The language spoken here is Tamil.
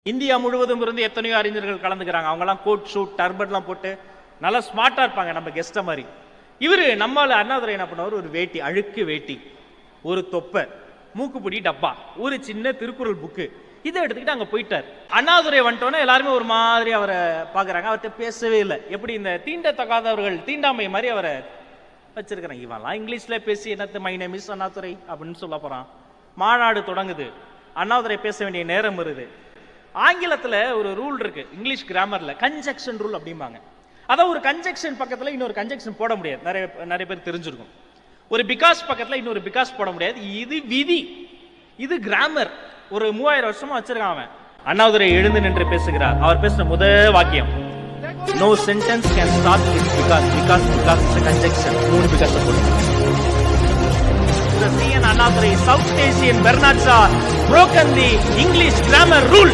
இந்தியா முழுவதும் இருந்து எத்தனையோ அறிஞர்கள் கலந்துக்கிறாங்க. அவங்கலாம் கோட் ஷூட் டர்பன்லாம் போட்டு நல்லா ஸ்மார்ட்டா இருப்பாங்க, நம்ம கெஸ்ட மாதிரி. இவரு நம்மால அண்ணாதுரை என்ன பண்ணுவார், ஒரு வேட்டி, அழுக்கு வேட்டி, ஒரு தொப்பை, மூக்குப்பிடி டப்பா, ஒரு சின்ன திருக்குறள் புக்கு, இதை எடுத்துக்கிட்டு அங்க போயிட்டார். அண்ணாதுரை வந்துட்டோன்னே எல்லாருமே ஒரு மாதிரி அவரை பாக்குறாங்க. அவர்கிட்ட பேசவே இல்லை. எப்படி இந்த தீண்டத்தகாதவர்கள் தீண்டாமை மாதிரி அவரை வச்சிருக்கிறாங்க. இவன்லாம் இங்கிலீஷ்ல பேசி என்னத்து மை நேம் இஸ் அண்ணாதுரை அப்படின்னு சொல்ல போறான். மாநாடு தொடங்குது, அண்ணாதுரை பேச வேண்டிய நேரம் வருது. ஆங்கிலத்துல ஒரு ரூல் இருக்கு, இங்கிலீஷ் கிராமர்ல கன்ஜெக்ஷன் ரூல் அப்படிம்பாங்க. அதான் ஒரு கன்ஜெக்ஷன் பக்கத்துல இன்னொரு கன்ஜெக்ஷன் போட முடியாது. நிறைய பேர் தெரிஞ்சிருக்கும். ஒரு பிகாஸ் பக்கத்துல இன்னொரு பிகாஸ் போட முடியாது. இது விதி, இது கிராமர். ஒரு 3000 வருஷமா வச்சிருக்கான் அவன். அண்ணாதுரை எழுந்து நின்று பேசுகிறார். அவர் பேசின முதல் வாக்கியம், no sentence can start with because is a conjunction. 3 because the CN Annadurai South Asian Bernard Shaw broken the English grammar rule.